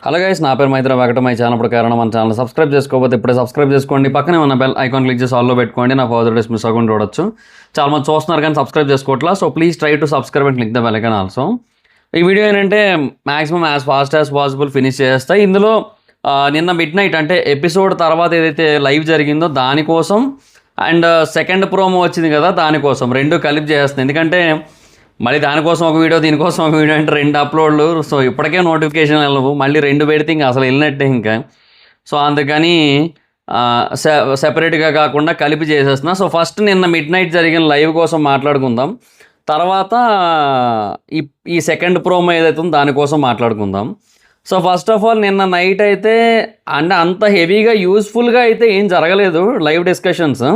Hello guys, నా పేరు Maitra Venkata. My channel ప్రకారం మన ఛానల్ సబ్స్క్రైబ్ చేసుకోకపోతే ఇప్పుడే సబ్స్క్రైబ్ చేసుకోండి. పక్కనే ఉన్న బెల్ ఐకాన్ క్లిక్ చేసి ఆల్లో పెట్టుకోండి. నా ఫర్దర్ డేస్ మిస్ అవ్వకుండా చూడొచ్చు. చాలా మంది చూస్తున్నారు కానీ సబ్స్క్రైబ్ చేసుకోవట్లా. So please try to subscribe and click the bell icon also. ఈ వీడియో ఏంటంటే maximum as fast as possible finish చేస్తాయి. ఇందులో నిన్న మిడ్ నైట్ అంటే ఎపిసోడ్ తర్వాత ఏదైతే లైవ్ జరిగిందో దానికోసం అండ్ సెకండ్ ప్రోమో వచ్చింది కదా దానికోసం రెండు కలిపి చేస్తుంది. ఎందుకంటే మళ్ళీ దానికోసం ఒక వీడియో దీనికోసం ఒక వీడియో అంటే రెండు అప్లోడ్లు. సో ఇప్పటికే నోటిఫికేషన్ వెళ్ళవు, మళ్ళీ రెండు పెడితే ఇంకా అసలు వెళ్ళినట్టే ఇంకా. సో అందుకని సెపరేట్గా కాకుండా కలిపి చేసేస్తున్నా. సో ఫస్ట్ నిన్న మిడ్ నైట్ జరిగిన లైవ్ కోసం మాట్లాడుకుందాం. తర్వాత ఈ సెకండ్ ప్రోమో ఏదైతే ఉందో దానికోసం మాట్లాడుకుందాం. సో ఫస్ట్ ఆఫ్ ఆల్ నిన్న నైట్ అయితే అంటే అంత హెవీగా యూస్ఫుల్గా అయితే ఏం జరగలేదు లైవ్ డిస్కషన్స్.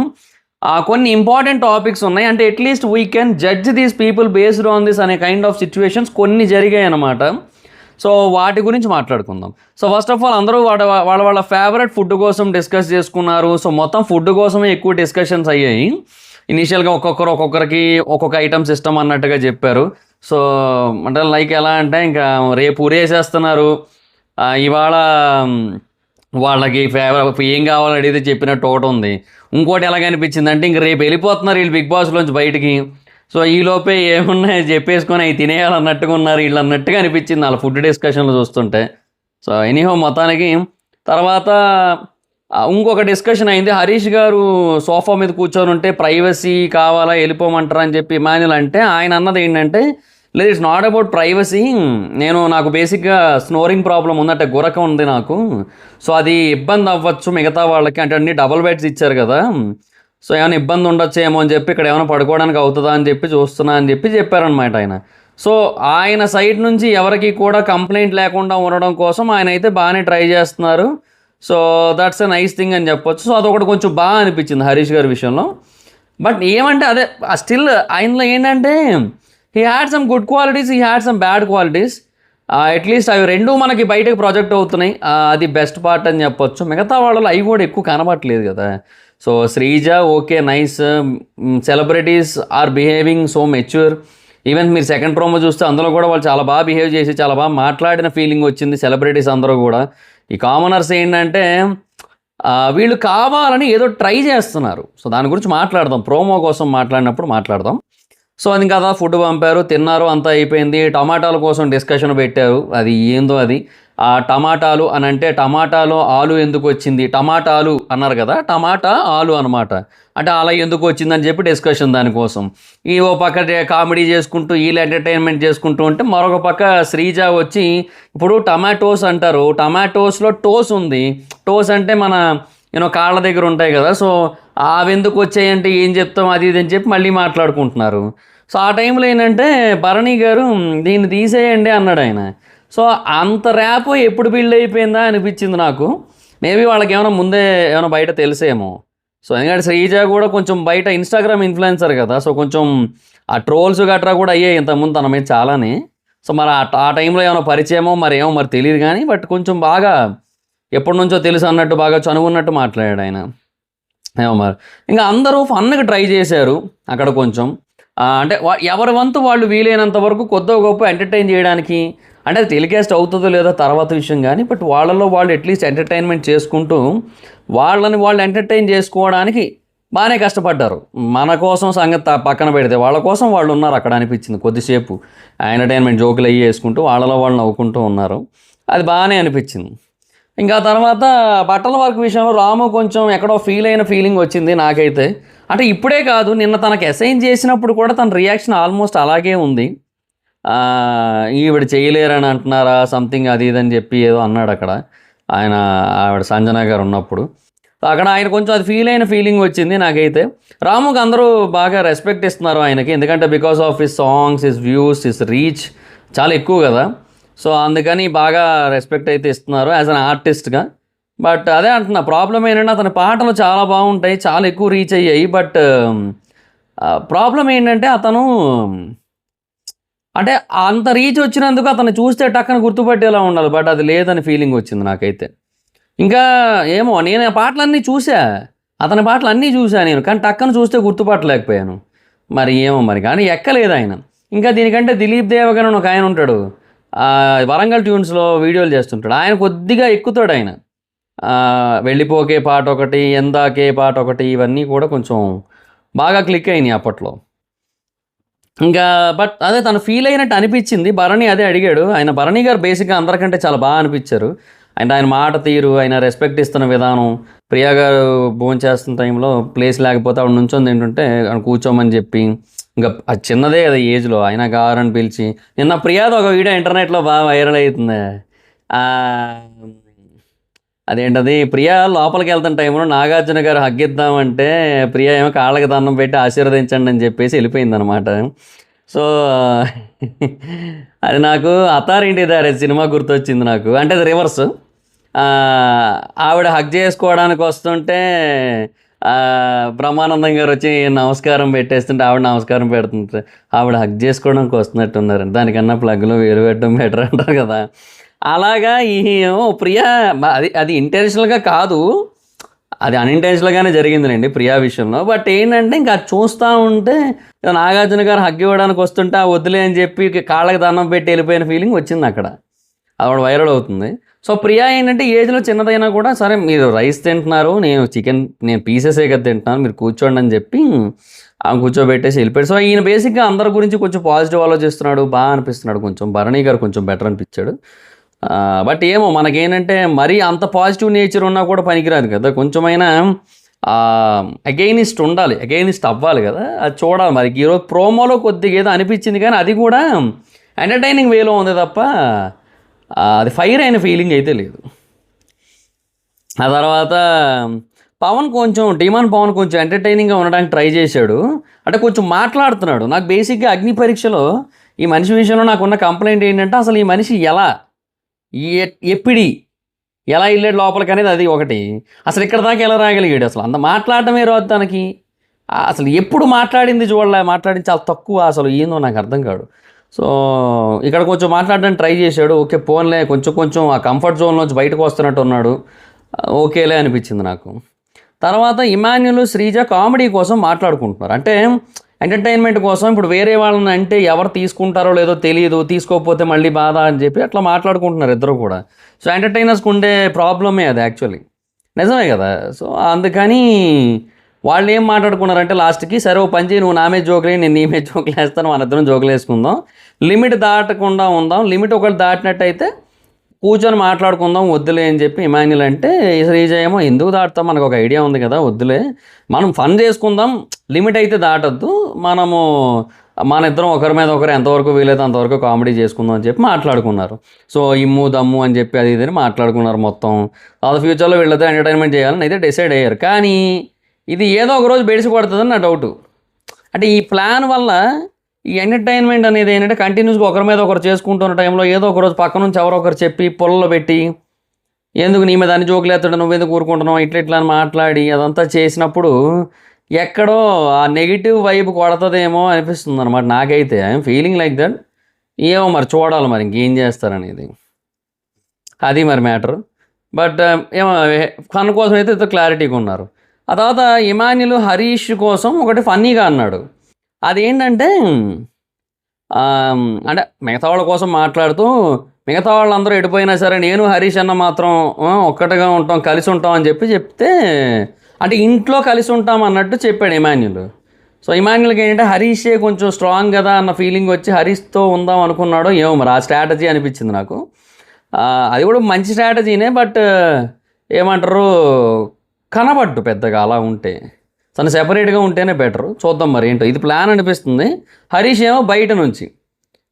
కొన్ని ఇంపార్టెంట్ టాపిక్స్ ఉన్నాయి. అంటే at least we can judge these people based on this అనే కైండ్ ఆఫ్ సిచ్యువేషన్స్ కొన్ని జరిగాయి అన్నమాట. సో వాటి గురించి మాట్లాడుకుందాం. సో ఫస్ట్ ఆఫ్ ఆల్ అందరూ వాళ్ళ ఫేవరెట్ ఫుడ్ కోసం డిస్కస్ చేసుకున్నారు. సో మొత్తం ఫుడ్ కోసమే ఎక్కువ డిస్కషన్స్ అయ్యాయి. ఇనీషియల్గా ఒక్కొక్కరికి ఒక్కొక్క ఐటమ్స్ ఇష్టం అన్నట్టుగా చెప్పారు. సో అంటే లైక్ ఎలా అంటే ఇంకా రేపు ఉరేసేస్తున్నారు, ఇవాళ వాళ్ళకి ఫేవరెట్ ఏం కావాలని అడిగితే చెప్పినట్టు ఒకటి ఉంది. ఇంకోటి ఎలాగనిపించింది అంటే ఇంక రేపు వెళ్ళిపోతున్నారు వీళ్ళు బిగ్ బాస్లోంచి బయటికి. సో ఈలోపే ఏమున్నాయి చెప్పేసుకొని అవి తినేయాలన్నట్టుగా ఉన్నారు వీళ్ళు అన్నట్టుగా అనిపించింది వాళ్ళ ఫుడ్ డిస్కషన్లు చూస్తుంటే. సో ఎనీహో మొత్తానికి తర్వాత ఇంకొక డిస్కషన్ అయింది. హరీష్ గారు సోఫా మీద కూర్చొని ఉంటే ప్రైవసీ కావాలా వెళ్ళిపోమంటారా అని చెప్పి ఇమాన్యుల్ అంటే ఆయన అన్నది ఏంటంటే లేదు, ఇట్స్ నాట్ అబౌట్ ప్రైవసీ. నాకు బేసిక్గా స్నోరింగ్ ప్రాబ్లం ఉందంటే గురక ఉంది నాకు. సో అది ఇబ్బంది అవ్వచ్చు మిగతా వాళ్ళకి, అంటే అన్ని డబుల్ బెడ్స్ ఇచ్చారు కదా. సో ఏమైనా ఇబ్బంది ఉండొచ్చేమో అని చెప్పి ఇక్కడ ఏమైనా పడుకోవడానికి అవుతుందా అని చెప్పి చూస్తున్నా అని చెప్పి చెప్పారనమాట ఆయన. సో ఆయన సైడ్ నుంచి ఎవరికి కూడా కంప్లైంట్ లేకుండా ఉండడం కోసం ఆయన అయితే బాగానే ట్రై చేస్తున్నారు. So that's a nice thing అని చెప్పొచ్చు. సో అదొకటి కొంచెం బాగా అనిపించింది హరీష్ గారి విషయంలో. బట్ ఏమంటే అదే స్టిల్ ఆయనలో ఏంటంటే he had some good qualities, he had some bad qualities. At least అవి రెండు మనకి బయటకు ప్రొజెక్ట్ అవుతున్నాయి. అది బెస్ట్ పార్ట్ అని చెప్పొచ్చు. మిగతా వాళ్ళలో అవి కూడా ఎక్కువ కనబట్టలేదు కదా. So Sreeja okay nice, celebrities are behaving so mature. Even మీరు సెకండ్ ప్రోమో చూస్తే అందులో కూడా వాళ్ళు చాలా బాగా బిహేవ్ చేసి చాలా బాగా మాట్లాడిన ఫీలింగ్ వచ్చింది సెలబ్రిటీస్ అందరూ కూడా. ఈ కామనర్స్ ఏంటంటే వీళ్ళు కావాలని ఏదో ట్రై చేస్తున్నారు. సో దాని గురించి మాట్లాడదాం, ప్రోమో కోసం మాట్లాడినప్పుడు మాట్లాడదాం. సో అది కదా ఫుడ్ పంపారు, తిన్నారు, అంతా అయిపోయింది. టమాటాల కోసం డిస్కషన్ పెట్టారు. అది ఏందో అది ఆ టమాటాలు అని అంటే టమాటాలో ఆలు ఎందుకు వచ్చింది, టమాటాలు అన్నారు కదా, టమాటా ఆలు అనమాట. అంటే అలా ఎందుకు వచ్చిందని చెప్పి డిస్కషన్ దానికోసం. ఈ ఓ పక్క కామెడీ చేసుకుంటూ వీళ్ళు ఎంటర్టైన్మెంట్ చేసుకుంటూ ఉంటే మరొక పక్క శ్రీజ వచ్చి ఇప్పుడు టమాటోస్ అంటారు, టమాటోస్లో టోస్ ఉంది. టోస్ అంటే మన కాళ్ళ దగ్గర ఉంటాయి కదా. సో అవి ఎందుకు వచ్చాయంటే ఏం చెప్తాం అది ఇది అని చెప్పి మళ్ళీ మాట్లాడుకుంటున్నారు. సో ఆ టైంలో ఏంటంటే భరణి గారు దీన్ని తీసేయండి అన్నాడు ఆయన. సో అంత ర్యాప్ ఎప్పుడు బిల్డ్ అయిపోయిందా అనిపించింది నాకు. మేబీ వాళ్ళకి ఏమైనా ముందే ఏమైనా బయట తెలిసేమో. సో ఎందుకంటే శ్రీజ కూడా కొంచెం బయట ఇన్స్టాగ్రామ్ ఇన్ఫ్లుయెన్సర్ కదా. సో కొంచెం ఆ ట్రోల్స్ గట్రా కూడా అయ్యాయి ఇంతకుముందు తన మీద చాలానే. సో మరి ఆ టైంలో ఏమైనా పరిచయమో మరి ఏమో మరి తెలియదు కానీ బట్ కొంచెం బాగా ఎప్పటి నుంచో తెలుసు అన్నట్టు బాగా చనువున్నట్టు మాట్లాడాడు ఆయన. ఏమో మరి ఇంకా అందరూ ఫన్గా ట్రై చేశారు అక్కడ కొంచెం. అంటే ఎవరి వంతు వాళ్ళు వీలైనంత వరకు కొద్దిగా గొప్ప ఎంటర్టైన్ చేయడానికి. అంటే అది టెలికాస్ట్ అవుతుందో లేదో తర్వాత విషయం కానీ బట్ వాళ్ళలో వాళ్ళు అట్లీస్ట్ ఎంటర్టైన్మెంట్ చేసుకుంటూ వాళ్ళని వాళ్ళు ఎంటర్టైన్ చేసుకోవడానికి బాగానే కష్టపడ్డారు. మన కోసం సంగతి పక్కన పెడితే వాళ్ళ కోసం వాళ్ళు ఉన్నారు అక్కడ అనిపించింది. కొద్దిసేపు ఎంటర్టైన్మెంట్ జోకులు అయ్యి వేసుకుంటూ వాళ్ళలో వాళ్ళు నవ్వుకుంటూ ఉన్నారు. అది బాగానే అనిపించింది. ఇంకా తర్వాత బట్టల వర్క్ విషయంలో రాము కొంచెం ఎక్కడో ఫీల్ అయిన ఫీలింగ్ వచ్చింది నాకైతే. అంటే ఇప్పుడే కాదు, నిన్న తనకు అసైన్ చేసినప్పుడు కూడా తన రియాక్షన్ ఆల్మోస్ట్ అలాగే ఉంది. ఈవిడ చేయలేరని అంటున్నారా సంథింగ్ అది ఇదని చెప్పి ఏదో అన్నాడు అక్కడ ఆవిడ సంజన గారు ఉన్నప్పుడు. అక్కడ ఆయన కొంచెం అది ఫీల్ అయిన ఫీలింగ్ వచ్చింది నాకైతే. రాముకి అందరూ బాగా రెస్పెక్ట్ ఇస్తున్నారు ఆయనకి, ఎందుకంటే because of his songs, his views, his reach చాలా ఎక్కువ కదా. సో అందుకని బాగా రెస్పెక్ట్ అయితే ఇస్తున్నారు యాజ్ అన్ ఆర్టిస్ట్గా. బట్ అదే అంటున్నా, ప్రాబ్లం ఏంటంటే అతని పాటలు చాలా బాగుంటాయి, చాలా ఎక్కువ రీచ్ అయ్యాయి. బట్ ప్రాబ్లం ఏంటంటే అతను అంటే అంత రీచ్ వచ్చినందుకు అతను చూస్తే టక్కన గుర్తుపట్టేలా ఉండాలి. బట్ అది లేదని ఫీలింగ్ వచ్చింది నాకైతే. ఇంకా ఏమో నేను పాటలన్నీ చూసా, అతని పాటలు అన్నీ చూసా నేను, కానీ టక్కన చూస్తే గుర్తుపట్టలేకపోయాను. మరి ఏమో మరి కానీ ఎక్కలేదు ఆయన. ఇంకా దీనికంటే దిలీప్ దేవగన్ ఒక ఆయన ఉంటాడు, వరంగల్ ట్యూన్స్లో వీడియోలు చేస్తుంటాడు. ఆయన కొద్దిగా ఎక్కుతాడు ఆయన. వెళ్ళిపోకే పాట ఒకటి, ఎందాకే పాట ఒకటి, ఇవన్నీ కూడా కొంచెం బాగా క్లిక్ అయినాయి అప్పట్లో. ఇంకా బట్ అదే తను ఫీల్ అయినట్టు అనిపించింది. భరణి అదే అడిగాడు. భరణి గారు బేసిక్గా అందరికంటే చాలా బాగా అనిపించారు. ఆయన మాట తీరు, ఆయన రెస్పెక్ట్ ఇస్తున్న విధానం. ప్రియా గారు భోజనం చేస్తున్న టైంలో ప్లేస్ లేకపోతే ఆవిడ నుంచొని తింటుంటే కూర్చోమని చెప్పి, ఇంకా అది చిన్నదే కదా ఏజ్లో, ఆయన గారని పిలిచి. నిన్న ప్రియాది ఒక వీడియో ఇంటర్నెట్లో బాగా వైరల్ అవుతుంది. అదేంటది, ప్రియా లోపలికి వెళ్తున్న టైంలో నాగార్జున గారు హగ్గిద్దామంటే ప్రియా ఏమో కాళ్ళకి దండం పెట్టి ఆశీర్వదించండి అని చెప్పేసి వెళ్ళిపోయింది అనమాట. సో అది నాకు అథారింటి దారే సినిమా గుర్తొచ్చింది నాకు. అంటే అది రివర్స్. ఆవిడ హగ్ చేసుకోవడానికి వస్తుంటే బ్రహ్మానందం గారు వచ్చి నమస్కారం పెట్టేస్తుంటే ఆవిడ నమస్కారం పెడుతుంటే ఆవిడ హగ్ చేసుకోవడానికి వస్తున్నట్టున్నారు. దానికన్నా ప్లగ్లో వేలు పెట్టడం బెటర్ అంటారు కదా. అలాగా ఈ ప్రియా అది ఇంటెన్షనల్గా కాదు, అది అన్ఇంటెన్షనల్గానే జరిగిందిలేండి ప్రియా విషయంలో. బట్ ఏంటంటే ఇంకా చూస్తూ ఉంటే నాగార్జున గారు హగ్ ఇవ్వడానికి వస్తుంటే వద్దులే అని చెప్పి కాళ్ళకి దండం పెట్టి వెళ్ళిపోయిన ఫీలింగ్ వచ్చింది అక్కడ. అది వైరల్ అవుతుంది. సో ప్రియా ఏంటంటే ఏజ్లో చిన్నదైనా కూడా సరే మీరు రైస్ తింటున్నారు, నేను పీసెసే కదా తింటున్నాను, మీరు కూర్చోండి అని చెప్పి ఆమె కూర్చోబెట్టేసి వెళ్ళిపోయాడు. సో ఈయన బేసిక్గా అందరి గురించి కొంచెం పాజిటివ్ ఆలోచిస్తున్నాడు, బాగా అనిపిస్తున్నాడు. కొంచెం భరణి గారు కొంచెం బెటర్ అనిపించాడు. బట్ ఏమో మనకేంటంటే మరీ అంత పాజిటివ్ నేచర్ ఉన్నా కూడా పనికిరాదు కదా, కొంచెమైనా అగెయినిస్ట్ ఉండాలి, అగెయినిస్ట్ అవ్వాలి కదా, అది చూడాలి. మరి ఈరోజు ప్రోమోలో కొద్దిగా ఏదో అనిపించింది కానీ అది కూడా ఎంటర్టైనింగ్ వేలో ఉంది తప్ప అది ఫైర్ అయిన ఫీలింగ్ అయితే లేదు. ఆ తర్వాత పవన్ కొంచెం ఎంటర్టైనింగ్గా ఉండడానికి ట్రై చేశాడు. అంటే కొంచెం మాట్లాడుతున్నాడు. నాకు బేసిక్గా అగ్ని పరీక్షలో ఈ మనిషి విషయంలో నాకున్న కంప్లైంట్ ఏంటంటే అసలు ఈ మనిషి ఎప్పిడి ఎలా వెళ్ళాడు లోపలికి అనేది అది ఒకటి. అసలు ఇక్కడ దాకా ఎలా రాగలిగాడు, అసలు అంత మాట్లాడటమే రాదు తనకి. అసలు ఎప్పుడు మాట్లాడింది మాట్లాడింది చాలా తక్కువ, అసలు ఏందో నాకు అర్థం కాదు. సో ఇక్కడ కొంచెం మాట్లాడడానికి ట్రై చేశాడు. ఓకే పోన్లే, కొంచెం ఆ కంఫర్ట్ జోన్లోంచి బయటకు వస్తున్నట్టు ఉన్నాడు, ఓకేలే అనిపించింది నాకు. తర్వాత ఇమాన్యుల్, శ్రీజ కామెడీ కోసం మాట్లాడుకుంటున్నారు. అంటే ఎంటర్టైన్మెంట్ కోసం. ఇప్పుడు వేరే వాళ్ళని అంటే ఎవరు తీసుకుంటారో లేదో తెలియదు, తీసుకోకపోతే మళ్ళీ బాధ అని చెప్పి అట్లా మాట్లాడుకుంటున్నారు ఇద్దరు కూడా. సో ఎంటర్టైనర్స్కి ఉండే ప్రాబ్లమే అది యాక్చువల్లీ, నిజమే కదా. సో అందుకని వాళ్ళు ఏం మాట్లాడుకున్నారంటే లాస్ట్కి, సరే ఓ పని చేయి, నువ్వు నా మీద జోకులే, నేను నీ మీద జోకులు వేస్తాను, మన ఇద్దరం జోకులు వేసుకుందాం, లిమిట్ దాటకుండా ఉందాం, లిమిట్ ఒకటి దాటినట్టయితే కూర్చొని మాట్లాడుకుందాం, వద్దులే అని చెప్పి ఇమాన్యుల్ అంటే, శ్రీజ ఏమో ఎందుకు దాటుతాం, మనకు ఒక ఐడియా ఉంది కదా, వద్దులే, మనం ఫన్ చేసుకుందాం, లిమిట్ అయితే దాటద్దు, మన ఇద్దరం ఒకరి మీద ఒకరు ఎంతవరకు వీలైతే అంతవరకు కామెడీ చేసుకుందాం అని చెప్పి మాట్లాడుకున్నారు. సో ఇమ్ము దమ్ము అని చెప్పి అది ఇదని మాట్లాడుకున్నారు మొత్తం. అది ఫ్యూచర్లో వీళ్ళతో ఎంటర్టైన్మెంట్ చేయాలని అయితే డిసైడ్ అయ్యారు. కానీ ఇది ఏదో ఒక రోజు బెడిసి పడుతుందని నా డౌటు. అంటే ఈ ప్లాన్ వల్ల ఈ ఎంటర్టైన్మెంట్ అనేది ఏంటంటే కంటిన్యూస్గా ఒకరి మీద ఒకరు చేసుకుంటున్న టైంలో ఏదో ఒక రోజు పక్క నుంచి ఎవరో ఒకరు చెప్పి పొలలో పెట్టి, ఎందుకు నీ మీద అన్ని జోకులు ఎత్తడం, నువ్వేందుకు కూరుకుంటున్నావు, ఇట్లా అని మాట్లాడి అదంతా చేసినప్పుడు ఎక్కడో ఆ నెగిటివ్ వైబ్ కొడుతుందేమో అనిపిస్తుంది అనమాట నాకైతే. I'm feeling like that. ఏమో మరి చూడాలి మరి ఇంకేం చేస్తారనేది, అది మరి మ్యాటర్. బట్ ఏమో ఫన్ కోసం అయితే క్లారిటీగా ఉన్నారు. ఆ తర్వాత ఇమాన్యుల్ హరీష్ కోసం ఒకటి ఫన్నీగా అన్నాడు. అదేంటంటే అంటే మిగతా వాళ్ళ కోసం మాట్లాడుతూ, మిగతా వాళ్ళందరూ ఎడిపోయినా సరే నేను హరీష్ అన్న మాత్రం ఒక్కటిగా ఉంటాం, కలిసి ఉంటాం అని చెప్తే, అంటే ఇంట్లో కలిసి ఉంటాం అన్నట్టు చెప్పాడు ఇమాన్యుల్. సో ఇమాన్యుల్కి ఏంటంటే హరీషే కొంచెం స్ట్రాంగ్ కదా అన్న ఫీలింగ్ వచ్చి హరీష్తో ఉందాం అనుకున్నాడో ఏమో మరి, ఆ స్ట్రాటజీ అనిపించింది నాకు. అది కూడా మంచి స్ట్రాటజీనే, బట్ ఏమంటారు, కనబడ్డు పెద్దగా అలా ఉంటే, తను సెపరేట్గా ఉంటేనే బెటరు. చూద్దాం మరి ఏంటో, ఇది ప్లాన్ అనిపిస్తుంది. హరీష్ ఏమో బయట నుంచి,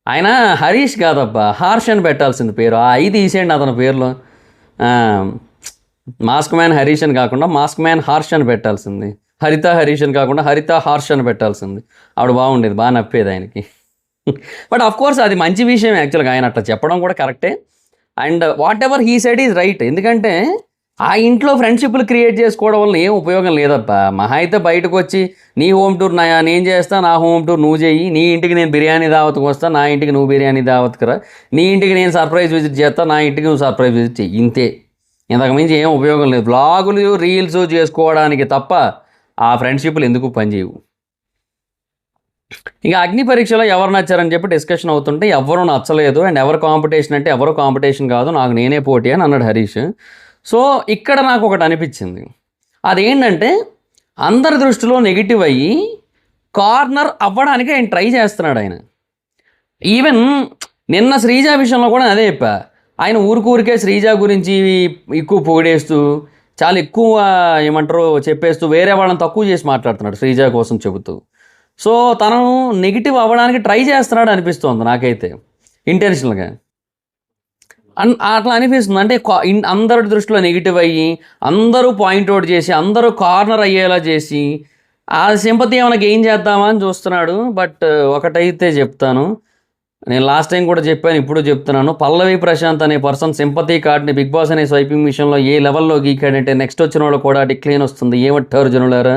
ఆయన హరీష్ కాదబ్బా హార్ష్ అని పెట్టాల్సింది పేరు, ఇది తీసేయండి అతని పేరులో. మాస్క్ మ్యాన్ హరీష్ అని కాకుండా మాస్క్ మ్యాన్ హార్ష్ అని పెట్టాల్సింది, హరిత హరీష్ అని కాకుండా హరిత హార్ష్ అని పెట్టాల్సింది. ఆవిడ బాగుండేది, బాగా నప్పేది ఆయనకి. బట్ ఆఫ్ కోర్స్ అది మంచి విషయం యాక్చువల్గా, ఆయన అట్లా చెప్పడం కూడా కరెక్టే. And what ever he said is right. ఎందుకంటే ఆ ఇంట్లో ఫ్రెండ్షిప్లు క్రియేట్ చేసుకోవడం వల్ల ఏం ఉపయోగం లేదబ్బా. మహా అయితే బయటకు వచ్చి నీ హోమ్ టూర్ నేను చేస్తా, నా హోమ్ టూర్ నువ్వు చేయి, నీ ఇంటికి నేను బిర్యానీ దావత్కి వస్తా, నా ఇంటికి నువ్వు బిర్యానీ దావత్కి రా, నీ ఇంటికి నేను సర్ప్రైజ్ విజిట్ చేస్తా, నా ఇంటికి నువ్వు సర్ప్రైజ్ విజిట్ చేయి, ఇంతే. ఇంతకు మించి ఏం ఉపయోగం లేదు. బ్లాగులు రీల్స్ చేసుకోవడానికి తప్ప ఆ ఫ్రెండ్షిప్లు ఎందుకు పనిచేయవు. ఇక అగ్ని పరీక్షలో ఎవరు నచ్చారని చెప్పి డిస్కషన్ అవుతుంటే ఎవరు నచ్చలేదు అండ్ ఎవరు కాంపిటీషన్ అంటే ఎవరు కాంపిటీషన్ కాదు, నాకు నేనే పోటీ అని అన్నాడు హరీష్. సో ఇక్కడ నాకు ఒకటి అనిపించింది, అదేంటంటే అందరి దృష్టిలో నెగిటివ్ అయ్యి కార్నర్ అవ్వడానికి ఆయన ట్రై చేస్తున్నాడు. ఆయన ఈవెన్ నిన్న శ్రీజ విషయంలో కూడా అదే చెప్పా, ఆయన ఊరికే శ్రీజ గురించి ఎక్కువ పొగిడేస్తూ చాలా ఎక్కువ ఏమంటారో చెప్పేస్తూ వేరే వాళ్ళని తక్కువ చేసి మాట్లాడుతున్నాడు శ్రీజ కోసం చెబుతూ. సో తను నెగిటివ్ అవ్వడానికి ట్రై చేస్తున్నాడు అనిపిస్తోంది నాకైతే ఇంటెన్షనల్గా. అట్లా అనిపిస్తుంది. అంటే అందరి దృష్టిలో నెగిటివ్ అయ్యి అందరూ పాయింట్అవుట్ చేసి అందరూ కార్నర్ అయ్యేలా చేసి ఆ సింపతి ఏమైనా గెయిన్ చేద్దామా అని చూస్తున్నాడు. బట్ ఒకటైతే చెప్తాను, నేను లాస్ట్ టైం కూడా చెప్పాను, ఇప్పుడు చెప్తున్నాను, పల్లవి ప్రశాంత్ అనే పర్సన్ సింపతి కార్డ్ని బిగ్ బాస్ అనే స్వైపింగ్ మిషన్లో ఏ లెవెల్లో గీకాడంటే నెక్స్ట్ వచ్చిన వాళ్ళు కూడా డిక్లైన్ వస్తుంది. ఏమంటారు జనులారా?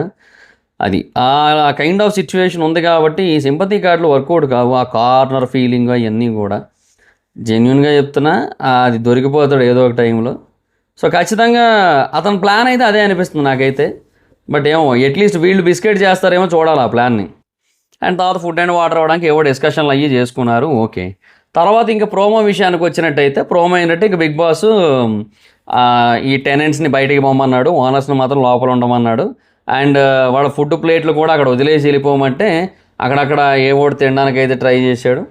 అది ఆ కైండ్ ఆఫ్ సిచ్యువేషన్ ఉంది కాబట్టి ఈ సింపతి కార్డులు వర్కౌట్ కావు. ఆ కార్నర్ ఫీలింగ్ అవన్నీ కూడా జెన్యున్గా చెప్తున్నా, అది దొరికిపోతాడు ఏదో ఒక టైంలో. సో ఖచ్చితంగా అతని ప్లాన్ అయితే అదే అనిపిస్తుంది నాకైతే. బట్ ఏమో అట్లీస్ట్ వీళ్ళు బిస్కెట్ చేస్తారేమో చూడాలి ఆ ప్లాన్ని. అండ్ తర్వాత ఫుడ్ అండ్ వాటర్ అవ్వడానికి ఏవో డిస్కషన్లు అయ్యి చేసుకున్నారు, ఓకే. తర్వాత ఇంకా ప్రోమో విషయానికి వచ్చినట్టయితే ప్రోమో ఏంటంటే ఇక బిగ్ బాస్ ఈ టెనెంట్స్ని బయటికి పొమ్మన్నాడు, ఓనర్స్ని మాత్రం లోపల ఉండమన్నాడు. అండ్ వాళ్ళ ఫుడ్ ప్లేట్లు కూడా అక్కడ వదిలేసి వెళ్ళిపోమంటే అక్కడక్కడ ఏ ఓడి తినడానికి అయితే ట్రై చేశాడు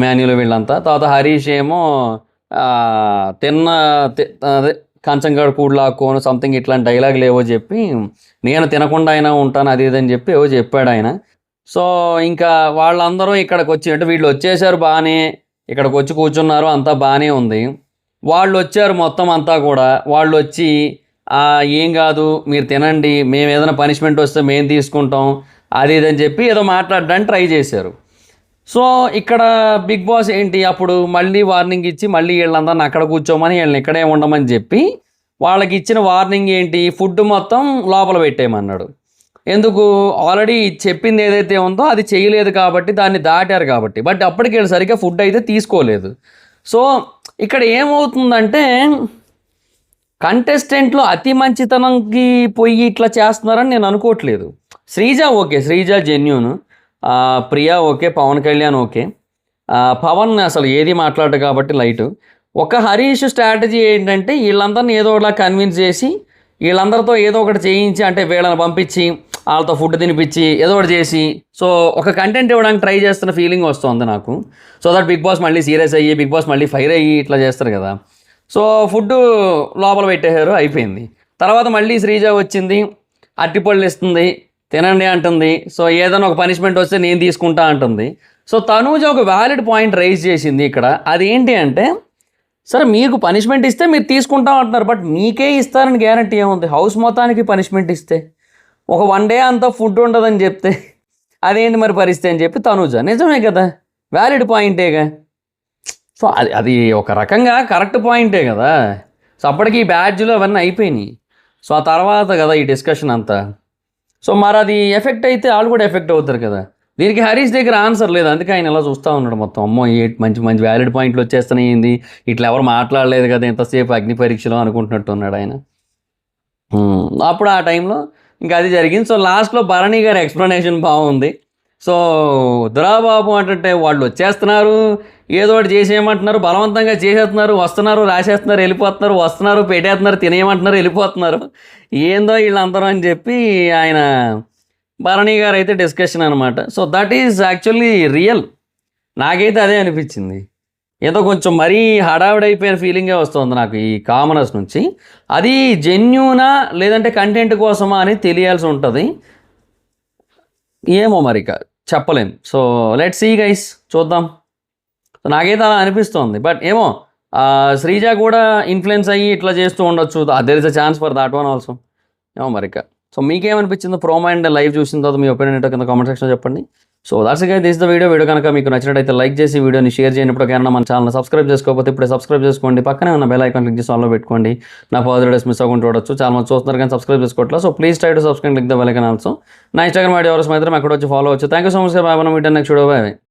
మాన్యులు వీళ్ళంతా. తర్వాత హరీష్ ఏమో అదే కంచంగాడు కూడు లాక్కోను సంథింగ్ ఇట్లాంటి డైలాగులు ఏవో చెప్పి నేను తినకుండా అయినా ఉంటాను అది ఇదని చెప్పి ఏవో చెప్పాడు ఆయన. సో ఇంకా వాళ్ళందరూ ఇక్కడికి వచ్చి అంటే వీళ్ళు వచ్చేసారు బాగానే, ఇక్కడికి వచ్చి కూర్చున్నారు, అంతా బాగానే ఉంది. వాళ్ళు వచ్చారు మొత్తం అంతా కూడా, వాళ్ళు వచ్చి ఏం కాదు మీరు తినండి, మేము ఏదైనా పనిష్మెంట్ వస్తే మేము తీసుకుంటాం అది ఇదని చెప్పి ఏదో మాట్లాడడానికి ట్రై చేశారు. సో ఇక్కడ బిగ్ బాస్ ఏంటి అప్పుడు మళ్ళీ వార్నింగ్ ఇచ్చి మళ్ళీ వీళ్ళందరిని అక్కడ కూర్చోమని వీళ్ళని ఇక్కడే ఉండమని చెప్పి వాళ్ళకి ఇచ్చిన వార్నింగ్ ఏంటి, ఫుడ్ మొత్తం లోపల పెట్టేయమన్నాడు. ఎందుకు? ఆల్రెడీ చెప్పింది ఏదైతే ఉందో అది చేయలేదు కాబట్టి, దాన్ని దాటారు కాబట్టి. బట్ అప్పటికి సరిగ్గా ఫుడ్ అయితే తీసుకోలేదు. సో ఇక్కడ ఏమవుతుందంటే కంటెస్టెంట్లు అతి మంచితనంకి పోయి ఇట్లా చేస్తున్నారని నేను అనుకోవట్లేదు. Sreeja okay, Sreeja genuine, Priya okay, Pawan Kalyan okay, Pawan అసలు ఏది మాట్లాడదు కాబట్టి లైటు. ఒక హరీష్ స్ట్రాటజీ ఏంటంటే వీళ్ళందరినీ ఏదో ఒకలా కన్విన్స్ చేసి వీళ్ళందరితో ఏదో ఒకటి చేయించి, అంటే వీళ్ళని పంపించి వాళ్ళతో ఫుడ్ తినిపించి ఏదో ఒకటి చేసి సో ఒక కంటెంట్ ఇవ్వడానికి ట్రై చేస్తున్న ఫీలింగ్ వస్తుంది నాకు. సో దట్ బిగ్ బాస్ మళ్ళీ సీరియస్ అయ్యి బిగ్ బాస్ మళ్ళీ ఫైర్ అయ్యి ఇట్లా చేస్తారు కదా. సో ఫుడ్ లోపల పెట్టేశారు, అయిపోయింది. తర్వాత మళ్ళీ శ్రీజ వచ్చింది, అరటిపళ్ళు ఇస్తుంది, తినండి అంటుంది. సో ఏదైనా ఒక పనిష్మెంట్ వస్తే నేను తీసుకుంటా అంటుంది. సో తనూజ ఒక వ్యాలిడ్ పాయింట్ రైజ్ చేసింది ఇక్కడ. అదేంటి అంటే సరే మీకు పనిష్మెంట్ ఇస్తే మీరు తీసుకుంటాం అంటున్నారు, బట్ మీకే ఇస్తారని గ్యారంటీ ఏముంది? హౌస్ మొత్తానికి పనిష్మెంట్ ఇస్తే ఒక 1 డే అంతా ఫుడ్ ఉండదని చెప్తే అదేంటి మరి పరిస్థితి అని చెప్పి తనూజ. నిజమే కదా, వ్యాలిడ్ పాయింటేగా. సో అది ఒక రకంగా కరెక్ట్ పాయింటే కదా. సో అప్పటికి ఈ బ్యాడ్జ్లు అవన్నీ అయిపోయినాయి. సో ఆ తర్వాత కదా ఈ డిస్కషన్ అంతా. సో మరి అది ఎఫెక్ట్ అయితే వాళ్ళు కూడా ఎఫెక్ట్ అవుతారు కదా. దీనికి హరీష్ దగ్గర ఆన్సర్ లేదు, అందుకే ఆయన ఇలా చూస్తూ ఉన్నాడు మొత్తం. అమ్మో మంచి మంచి వ్యాలిడ్ పాయింట్లు వచ్చేస్తున్నాయి, ఇట్లా ఎవరు మాట్లాడలేదు కదా ఎంతసేపు అగ్ని పరీక్షలో అనుకుంటున్నట్టు ఉన్నాడు ఆయన. అప్పుడు ఆ టైంలో ఇంకా అది జరిగింది. సో లాస్ట్లో భరణి గారి ఎక్స్ప్లెనేషన్ బాగుంది. సో దురాబాబు అంటే వాళ్ళు వచ్చేస్తున్నారు, ఏదో ఒకటి చేసేయమంటున్నారు, బలవంతంగా చేసేస్తున్నారు, వస్తున్నారు, రాసేస్తున్నారు, వెళ్ళిపోతున్నారు, వస్తున్నారు, పెట్టేస్తున్నారు, తినేయమంటున్నారు, వెళ్ళిపోతున్నారు, ఏందో వీళ్ళందరూ అని చెప్పి ఆయన భరణి గారు అయితే డిస్కషన్ అనమాట. So that is actually real. నాకైతే అదే అనిపించింది. ఏదో కొంచెం మరీ హడావిడైపోయిన ఫీలింగే వస్తుంది నాకు ఈ కామనర్స్ నుంచి. అది జెన్యూనా లేదంటే కంటెంట్ కోసమా అని తెలియాల్సి ఉంటుంది. ఏమో మరి చెప్పలేం. సో లెట్స్ సీ గైస్, చూద్దాం. సో నాకైతే అలా అనిపిస్తోంది. బట్ ఏమో శ్రీజ కూడా ఇన్ఫ్లుయెన్స్ అయ్యి ఇట్లా చేస్తూ ఉండొచ్చు. There is a chance for that one also. ఏమో మరి. సో మీకేమనిపించిందో ప్రోమో అండ్ లైవ్ చూసిన తర్వాత మీ ఒపీనియన్ ఏంటో కింద కామెంట్ సెక్షన్లో చెప్పండి. So that's guys, this the video కనుక మీకు నచ్చినట్టయితే లైక్ చేసి వీడియోని షేర్ చేయనప్పటికైనా మన ఛానల్ సబ్స్క్రైబ్ చేసుకోకపోతే ఇప్పుడే సబ్స్క్రైబ్ చేసుకోండి. పక్కనే ఉన్న బెల్ ఐకాన్ క్లిక్ చేసి ఆన్లో పెట్టుకోండి. నా ఫర్దర్ వీడియోస్ మిస్ అవ్వకుండా చూడొచ్చు. చాలా మంది చూస్తున్నారు కానీ సబ్స్క్రైబ్ చేసుకోవట్లేదు. So please try to subscribe click the bell icon also. నా ఇన్స్టాగ్రామ్ ఐడి ఎవరు మాత్రం అక్కడ వచ్చి ఫాలో అవచ్చు. Thank you so much. Bye. మనం వీడియో నెక్స్ట్ వీడియో. బాయ్.